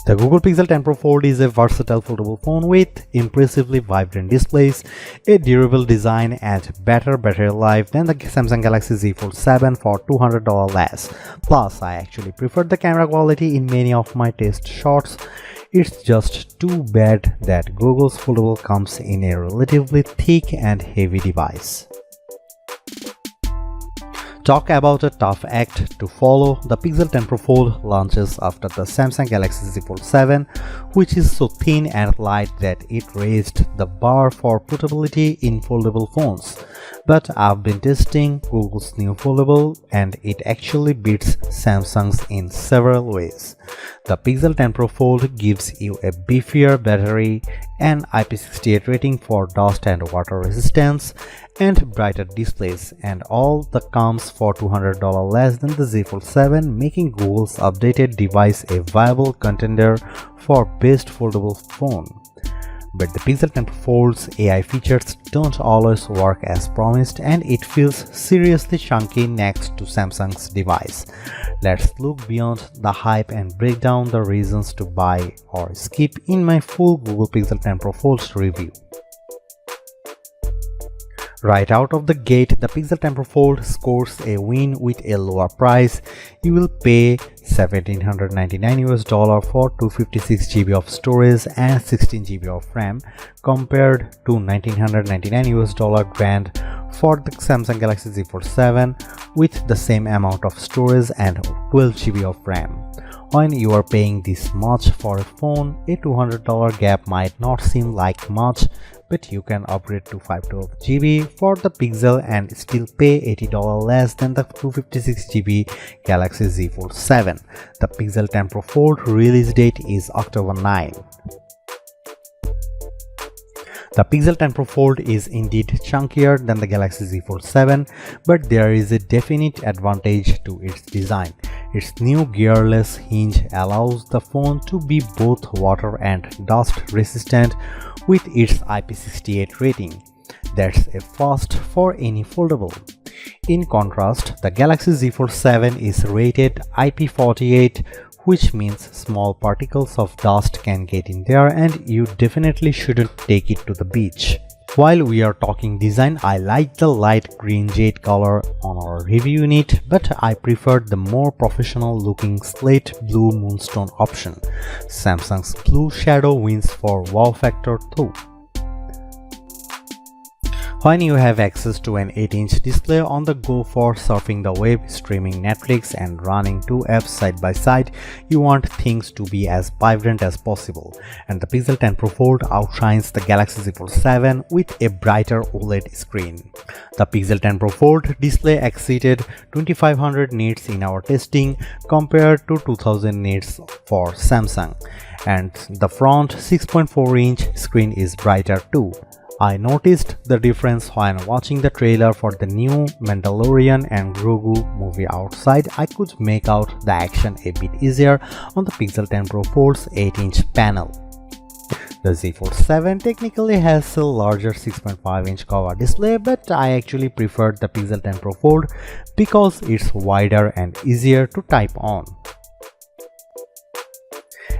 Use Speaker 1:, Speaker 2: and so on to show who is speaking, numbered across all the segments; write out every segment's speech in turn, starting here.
Speaker 1: The Google Pixel 10 Pro Fold is a versatile foldable phone with impressively vibrant displays, a durable design, and better battery life than the Samsung Galaxy Z Fold 7 for $200 less. Plus, I actually prefer the camera quality in many of my test shots. It's just too bad that Google's Foldable comes in a relatively thick and heavy device. Talk about a tough act to follow. The Pixel 10 Pro Fold launches after the Samsung Galaxy Z Fold 7, which is so thin and light that it raised the bar for portability in foldable phones. But I've been testing Google's new Foldable and it actually beats Samsung's in several ways. The Pixel 10 Pro Fold gives you a beefier battery, an IP68 rating for dust and water resistance, and brighter displays, and all the comes for $200 less than the Z Fold 7, making Google's updated device a viable contender for best foldable phone. But the Pixel 10 Pro Fold's AI features don't always work as promised, and it feels seriously chunky next to Samsung's device. Let's look beyond the hype and break down the reasons to buy or skip in my full Google Pixel 10 Pro Fold review. Right out of the gate, the Pixel 10 Pro Fold scores a win with a lower price. You will pay $1,799 for 256 GB of storage and 16 GB of RAM compared to $1,999 grand for the Samsung Galaxy Z Fold 7 with the same amount of storage and 12 GB of RAM. When you are paying this much for a phone, a $200 gap might not seem like much, but you can upgrade to 512 GB for the Pixel and still pay $80 less than the 256 GB Galaxy Z Fold 7. The Pixel 10 Pro Fold release date is October 9. The Pixel 10 Pro Fold is indeed chunkier than the Galaxy Z Fold 7, but there is a definite advantage to its design. Its new gearless hinge allows the phone to be both water and dust resistant with its IP68 rating. That's a first for any foldable. In contrast, the Galaxy Z Fold 7 is rated IP48, which means small particles of dust can get in there and you definitely shouldn't take it to the beach. While we are talking design, I like the light green jade color on our review unit, but I preferred the more professional looking slate blue moonstone option. Samsung's blue shadow wins for wow factor though. When you have access to an 8-inch display on the go for surfing the web, streaming Netflix, and running two apps side by side, you want things to be as vibrant as possible. And the Pixel 10 Pro Fold outshines the Galaxy Z Fold 7 with a brighter OLED screen. The Pixel 10 Pro Fold display exceeded 2500 nits in our testing compared to 2000 nits for Samsung. And the front 6.4-inch screen is brighter too. I noticed the difference when watching the trailer for the new Mandalorian and Grogu movie outside. I could make out the action a bit easier on the Pixel 10 Pro Fold's 8-inch panel. The Z Fold 7 technically has a larger 6.5-inch cover display, but I actually preferred the Pixel 10 Pro Fold because it's wider and easier to type on.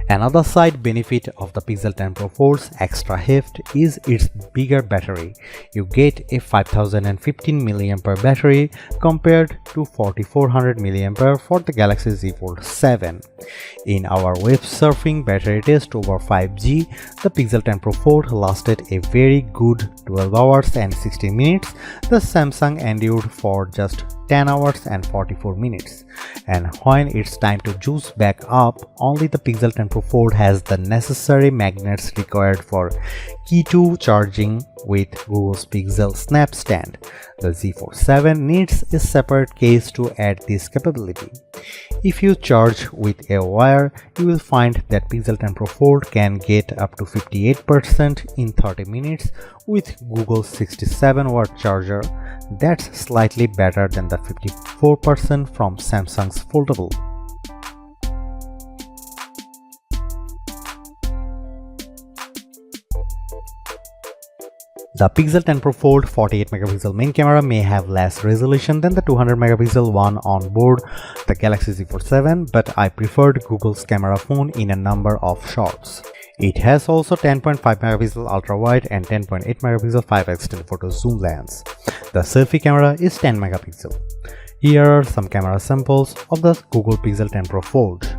Speaker 1: Another side benefit of the Pixel 10 Pro Fold's extra heft is its bigger battery. You get a 5015 mAh battery compared to 4400 mAh for the Galaxy Z Fold 7. In our web surfing battery test over 5G, the Pixel 10 Pro Fold lasted a very good 12 hours and 16 minutes. The Samsung endured for just 10 hours and 44 minutes. And when it's time to juice back up, only the Pixel 10 Pro Fold has the necessary magnets required for Key 2 charging with Google's PixelSnap stand. The Z Fold 7 needs a separate case to add this capability. If you charge with a wire, you will find that Pixel 10 Pro Fold can get up to 58% in 30 minutes with Google's 67-watt charger. That's slightly better than the 54% from Samsung's Foldable. The Pixel 10 Pro Fold 48 megapixel main camera may have less resolution than the 200 megapixel one on board the Galaxy Z Fold 7, but I preferred Google's camera phone in a number of shots. It has also 10.5 megapixel ultra wide and 10.8 megapixel 5x telephoto zoom lens. The selfie camera is 10 megapixel. Here are some camera samples of the Google Pixel 10 Pro Fold.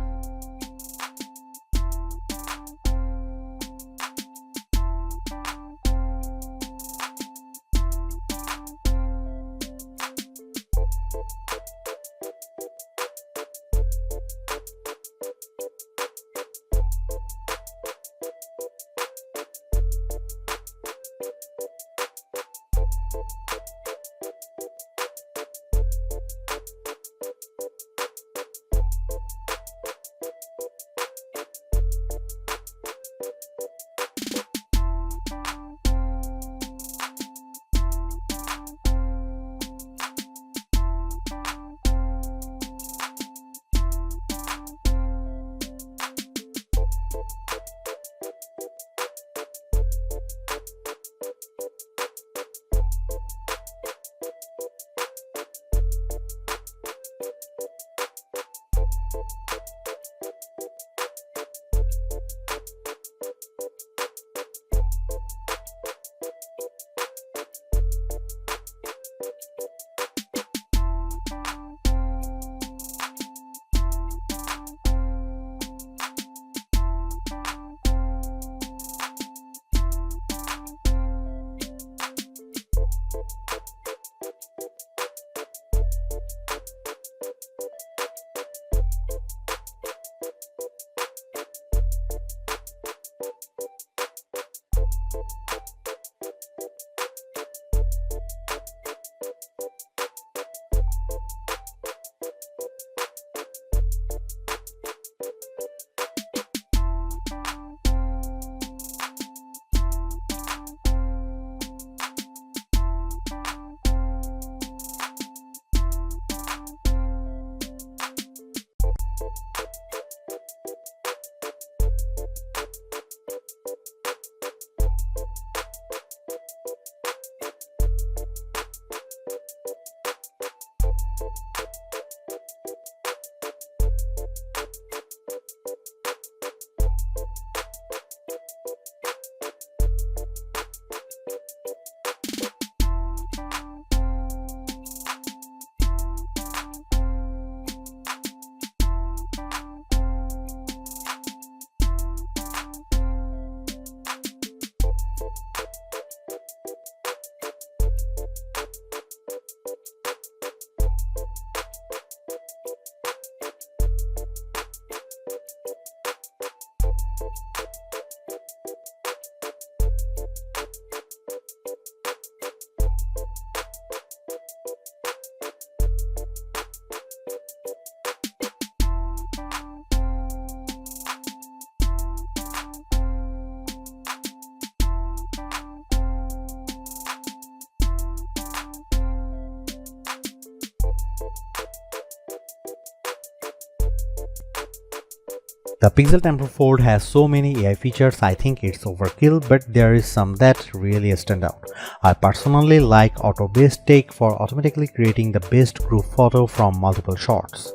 Speaker 1: The Pixel 10 Pro Fold has so many AI features, I think it's overkill, but there is some that really stand out. I personally like auto-based take for automatically creating the best group photo from multiple shots.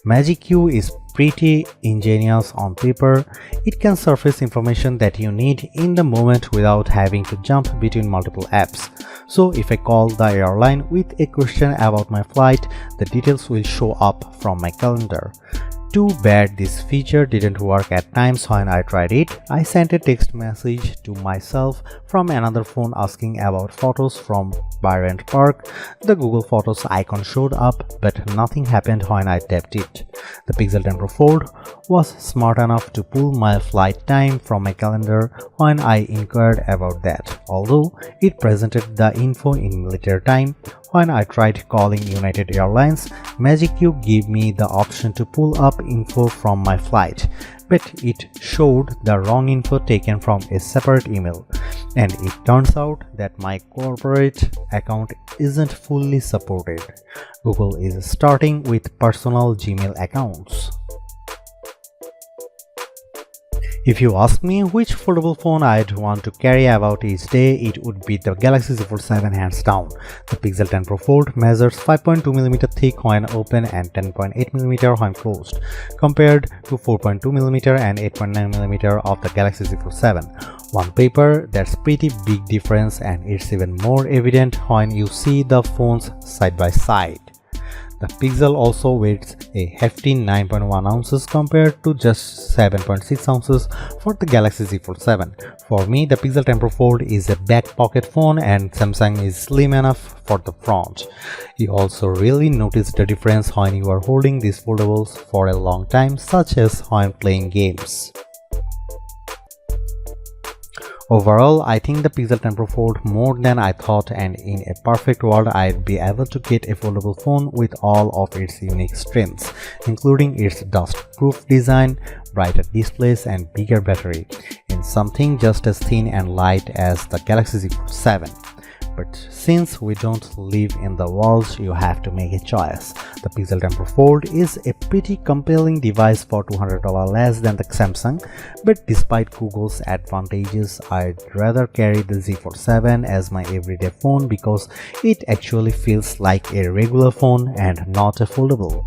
Speaker 1: Magic Q is pretty ingenious on paper. It can surface information that you need in the moment without having to jump between multiple apps. So if I call the airline with a question about my flight, the details will show up from my calendar. Too bad this feature didn't work at times when I tried it. I sent a text message to myself from another phone asking about photos from Bryant Park. The Google Photos icon showed up, but nothing happened when I tapped it. The Pixel 10 Pro Fold was smart enough to pull my flight time from my calendar when I inquired about that, although it presented the info in military time. When I tried calling United Airlines, Magic Q gave me the option to pull up info from my flight, but it showed the wrong info taken from a separate email, and it turns out that my corporate account isn't fully supported. Google is starting with personal Gmail accounts. If you ask me which foldable phone I'd want to carry about each day, it would be the Galaxy Z Fold 7 hands down. The Pixel 10 Pro Fold measures 5.2mm thick when open and 10.8mm when closed, compared to 4.2mm and 8.9mm of the Galaxy Z Fold 7. On paper, that's pretty big difference, and it's even more evident when you see the phones side by side. The Pixel also weighs a hefty 9.1 ounces compared to just 7.6 ounces for the Galaxy Z Fold 7. For me, the Pixel 10 Pro Fold is a back pocket phone and Samsung is slim enough for the front. You also really notice the difference when you are holding these foldables for a long time, such as when playing games. Overall, I think the Pixel 10 Pro Fold more than I thought, and in a perfect world I'd be able to get a foldable phone with all of its unique strengths, including its dust-proof design, brighter displays and bigger battery, in something just as thin and light as the Galaxy Z Fold 7. But since we don't live in the world, you have to make a choice. The Pixel 10 Pro Fold is a pretty compelling device for $200 less than the Samsung, but despite Google's advantages, I'd rather carry the Z Fold 7 as my everyday phone because it actually feels like a regular phone and not a foldable.